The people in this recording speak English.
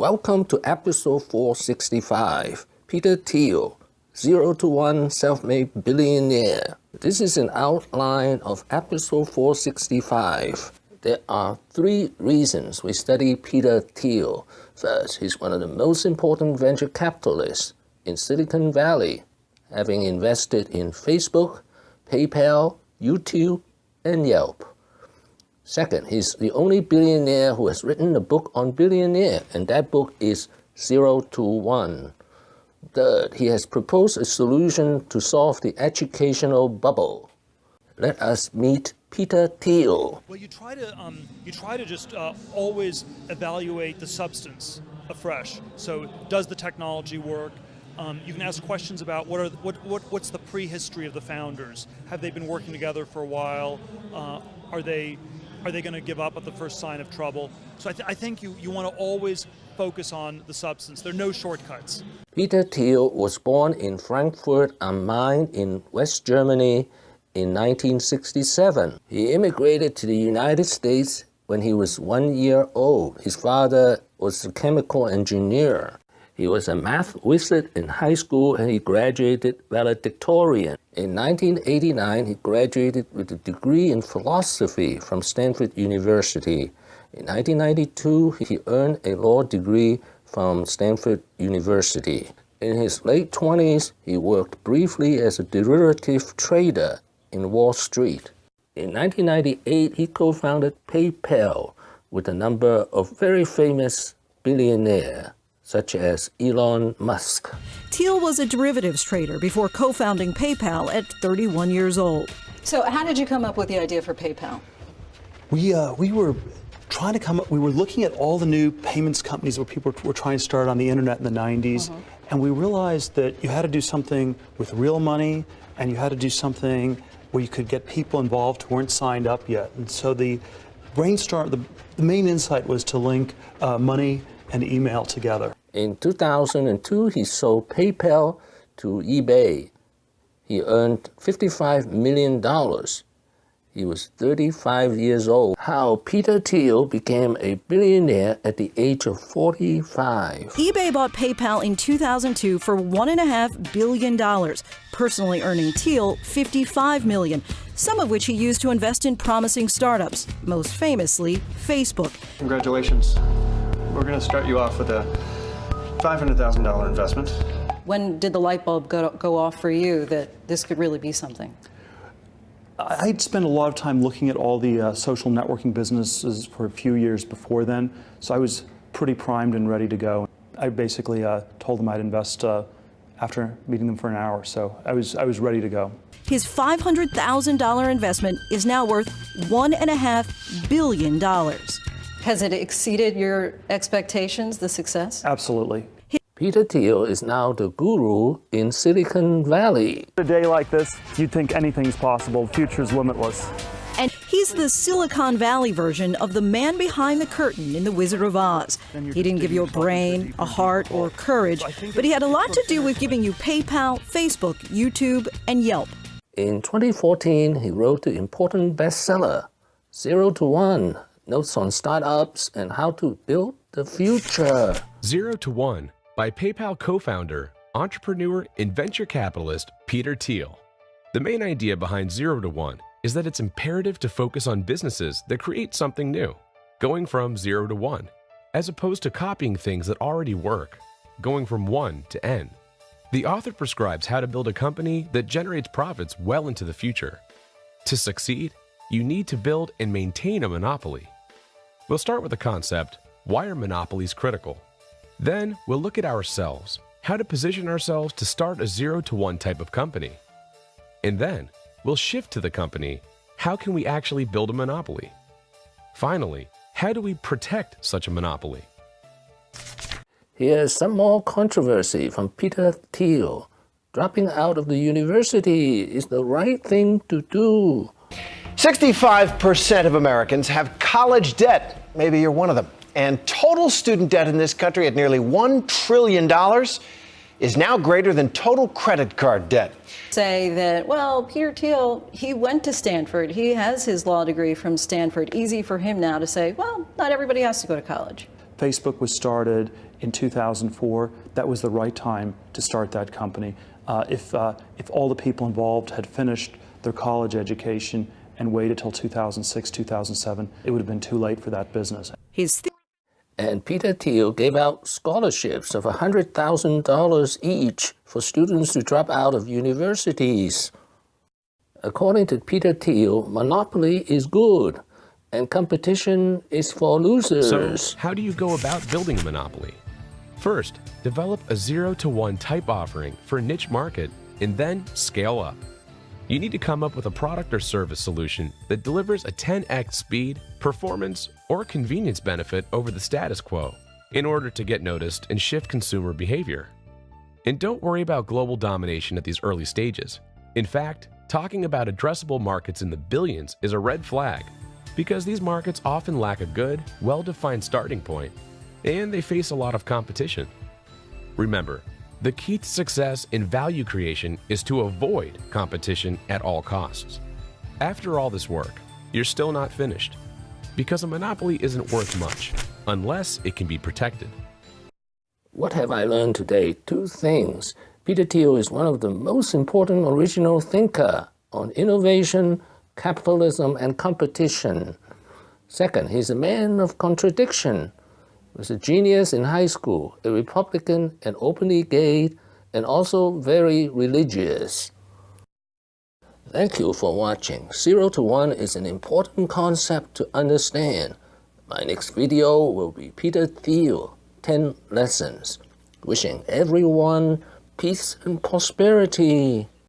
Welcome to episode 465. Peter Thiel, 0 to 1 Self-Made Billionaire. This is an outline of episode 465. There are 3 reasons we study Peter Thiel. First, he's one of the most important venture capitalists in Silicon Valley, having invested in Facebook, PayPal, YouTube, and Yelp. Second, he's the only billionaire who has written a book on billionaire, and that book is 0 to 1. Third, he has proposed a solution to solve the educational bubble. Let us meet Peter Thiel. Well, you try to just always evaluate the substance afresh. So, does the technology work? You can ask questions about what's the prehistory of the founders. Have they been working together for a while? Are they going to give up at the first sign of trouble? So I think you want to always focus on the substance. There are no shortcuts. Peter Thiel was born in Frankfurt am Main in West Germany in 1967. He immigrated to the United States when he was 1 year old. His father was a chemical engineer. He was a math wizard in high school and he graduated valedictorian. In 1989, he graduated with a degree in philosophy from Stanford University. In 1992, he earned a law degree from Stanford University. In his late 20s, he worked briefly as a derivative trader in Wall Street. In 1998, he co-founded PayPal with a number of very famous billionaires, such as Elon Musk. Thiel was a derivatives trader before co-founding PayPal at 31 years old. So how did you come up with the idea for PayPal? We were trying to we were looking at all the new payments companies where people were trying to start on the internet in the 90s, and we realized that you had to do something with real money, and you had to do something where you could get people involved who weren't signed up yet. And so the main insight was to link money and email together. In 2002, he sold PayPal to eBay. He earned $55 million. He was 35 years old. How Peter Thiel became a billionaire at the age of 45. eBay bought PayPal in 2002 for $1.5 billion, personally earning Thiel $55 million, some of which he used to invest in promising startups, most famously Facebook. Congratulations. We're going to start you off with a $500,000 investment. When did the light bulb go off for you that this could really be something? I'd spent a lot of time looking at all the social networking businesses for a few years before then, so I was pretty primed and ready to go. I basically told them I'd invest after meeting them for an hour, so I was ready to go. His $500,000 investment is now worth $1.5 billion. Has it exceeded your expectations, the success? Absolutely. Peter Thiel is now the guru in Silicon Valley. A day like this, you'd think anything's possible. The future's limitless. And he's the Silicon Valley version of the man behind the curtain in The Wizard of Oz. He didn't give you a brain, a heart, or courage, but he had a lot to do with giving you PayPal, Facebook, YouTube, and Yelp. In 2014, he wrote the important bestseller, 0 to 1, Notes on Startups and How to Build the Future. 0 to 1 by PayPal co-founder, entrepreneur, and venture capitalist Peter Thiel. The main idea behind 0 to 1 is that it's imperative to focus on businesses that create something new, going from 0 to 1, as opposed to copying things that already work, going from 1 to N. The author prescribes how to build a company that generates profits well into the future. To succeed, you need to build and maintain a monopoly. We'll start with the concept, why are monopolies critical? Then we'll look at ourselves, how to position ourselves to start a 0 to 1 type of company. And then we'll shift to the company, how can we actually build a monopoly? Finally, how do we protect such a monopoly? Here's some more controversy from Peter Thiel. Dropping out of the university is the right thing to do. 65% of Americans have college debt. Maybe you're one of them. And total student debt in this country at nearly $1 trillion is now greater than total credit card debt. Say that, well, Peter Thiel, he went to Stanford. He has his law degree from Stanford. Easy for him now to say, well, not everybody has to go to college. Facebook was started in 2004. That was the right time to start that company. If all the people involved had finished their college education and waited till 2006, 2007, it would have been too late for that business. And Peter Thiel gave out scholarships of $100,000 each for students to drop out of universities. According to Peter Thiel, monopoly is good, and competition is for losers. So, how do you go about building a monopoly? First, develop a 0-to-1 type offering for a niche market, and then scale up. You need to come up with a product or service solution that delivers a 10x speed, performance, or convenience benefit over the status quo in order to get noticed and shift consumer behavior. And don't worry about global domination at these early stages. In fact, talking about addressable markets in the billions is a red flag because these markets often lack a good, well-defined starting point, and they face a lot of competition. Remember, the key to success in value creation is to avoid competition at all costs. After all this work, you're still not finished, because a monopoly isn't worth much unless it can be protected. What have I learned today? Two things. Peter Thiel is one of the most important original thinkers on innovation, capitalism, and competition. Second, he's a man of contradiction. He was a genius in high school, a Republican and openly gay, and also very religious. Thank you for watching. 0 to 1 is an important concept to understand. My next video will be Peter Thiel, 10 lessons. Wishing everyone peace and prosperity.